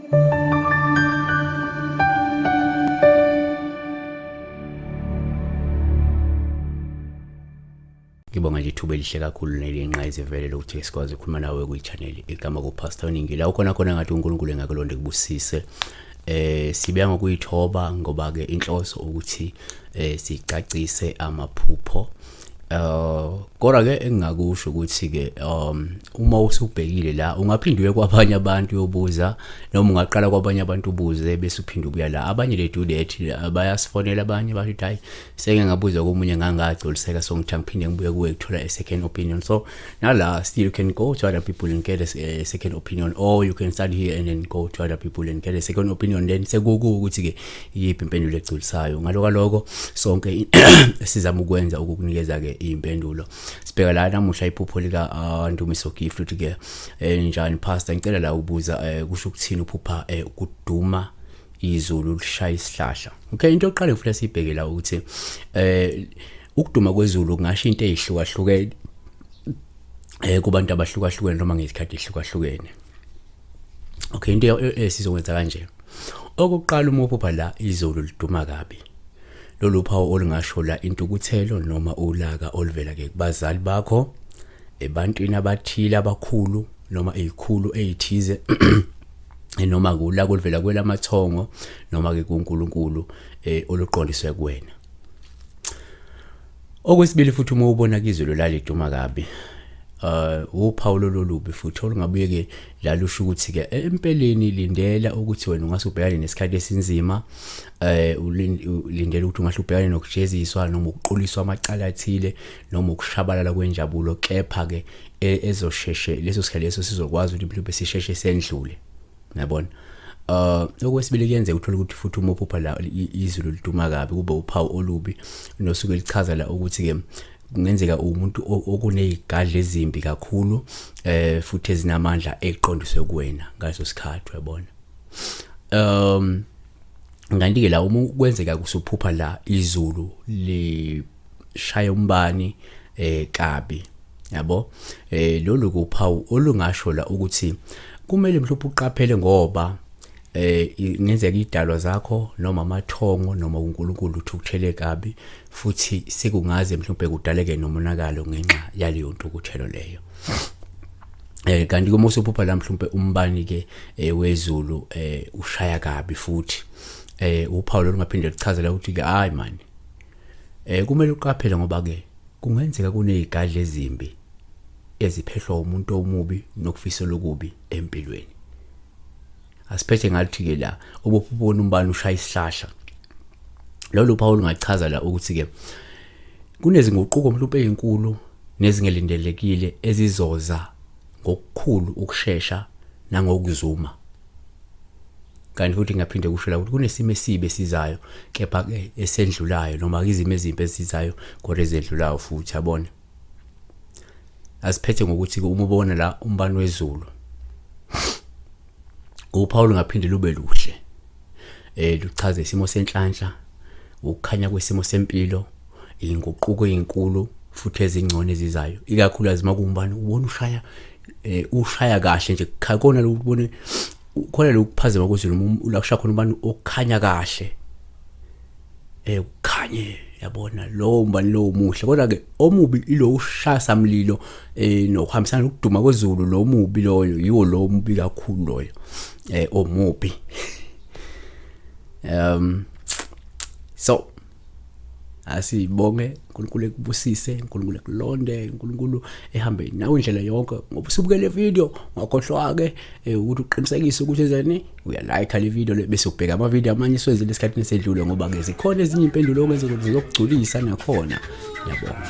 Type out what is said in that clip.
Ngibonga nje ithuba elihle kakhulu nelinqa izivele lokuthi sikwazi ukukhuluma nawe kwi-channel igama kuPastor WeNingi la ukhona ngathi uNkulunkulu engakulonde kubusise sibeka ngokuyithoba ngoba ke inhloso ukuthi sicacise amaphupho kodwa ke engingakusho ukuthi ke uma usubhekile la ungaphindwe kwabanye abantu yobuza noma ungaqala kwabanye abantu ubuze bese uphinde ubuya la abanye le do that bayasifonela abanye bathi hayi seke ngabuza komunye ngangagcoliseka so ngithanga phinde ngibuye kuwe ukuthola a second opinion. So nala still you can go to other people and get a second opinion, or you can start here and then go to other people and get a second opinion, then sekuku ukuthi ke yiphi impendulo egculisayo ngaloko sonke sizama ukwenza ukukunikeza ke impendulo. Sibheka la namuhla iphupho lika Ndumiso Gift uthi ke njani pastor ngicela la ubuza kusho ukuthini uphupha ukuduma izulu lishaya isihlahla. Okay, into yokuqala ufuna sibheke la ukuthi ukuduma kwezulu kungasho into ezihlukahlukene kubantu abahlukahlukene noma ngesikhathi ehlukahlukene. Okay, into esizokwenza kanje. Okokuqala uma uphupha la izulu liduma kabi, lolu phawu olungasho la intukuthelo noma ulaka oluvela ke kubazali bakho, ebantwini abathile abakhulu noma ezikhulu ezithize noma kulaka oluvela kwelamathongo noma ke kuNkulunkulu oluqondiswe kuwena. Okwesibili futhi uma ubona izulu la liduma kabi uphawu lolubi futhi olungabuye ke la lusho ukuthi ke empeleni lindela ukuthi wena ungase ubhekane nesikhathi esinzima, ulindele ukuthi ungahle ubhekane nokujeziswa noma ukuquliswa amacala athile noma ukushabalala kwenjabulo, kepha ke ezosheshe leso sikhathi leso sizokwazi ukuthi mhlawumbe sisheshe sendlule, yabona. Okwesibili kuyenzeka uthola ukuthi futhi uma uphupha la izulu liduma kabi kube uphawu olubi nosuke lichaza la ukuthi ke kungenzeka umuntu okunezigadla ezimbi kakhulu futhi ezinamandla eqondiswe kuwena ngaso sikhathi, yabona. Nganti ke la uma kwenzeka kusuphupha la izulu lishaya umbani kabi, yabo, lolu kuphawu olungasho la ukuthi kumele mhlawumbe uqaphele ngoba ngenzeka idalwa zakho noma amathongo noma uNkulunkulu uthukuthele kabi futhi sekungaze mhlawumbe kudaleke nomonakalo ngenxa yaleyo ntukuthelo leyo. Kanti uma usuphupha la mhlawumbe umbani ke wezulu ushaya kabi futhi uphawu lungaphinde lichazela ukuthi ke hayi man, kumele uqaphele ngoba ke kungenzeka kunezigadla ezimbi eziphehlwa umuntu omubi nokufisa lokubi empilweni. Asiphethe ngathi ke la ubona umbani ushaya isihlahla, lolu phawu lungachaza la ukuthi ke kunezinguquko mhlawumbe ezinkulu nezingelindelekile ezizoza ngokukhulu ukusheshsha nangokuzuma. Kanti futhi ngaphinde kusho la ukuthi kunesimo esibe sizayo kepha ke esendlulayo noma izimo ezimbi ezizayo kodwa ezendlulayo futhi, yabona. Asiphethe ngokuthi ke uma ubona la umbani wezulu uphawu ngaphinde lube luhle, luchaza isimo senhlanhla, ukukhanya kwesimo sempilo, inguquko ezinkulu futhi ezingcono ezizayo, ikakhulukazi makumbani ubona ushaya kahle nje khona lo ubone khona lokuphazima kwezulu la kusha khona umbani okukhanya kahle, ukukhanye, yabona, lo umbani lo muhle. Kodwa ke omubi ilo ushasa mlilo nokuhambisana ukuduma kwezulu, lo mubi loyo yiwo lo mubi kakhulu loyo omubi. So asibonge uNkulunkulu ekubusise, uNkulunkulu ekulonde, uNkulunkulu ehambe nawe indlela yonke. Ngoba usubukele le video ngakhohlwa ke ukuthi uqinisekise ukuthi ezeni uyalike le video bese ubheka ama video amanye siwezile esikhathini esedlule ngoba ke zikhona ezinye impendulo okwenza ukuthi zizokugculisa nakhona, yabona.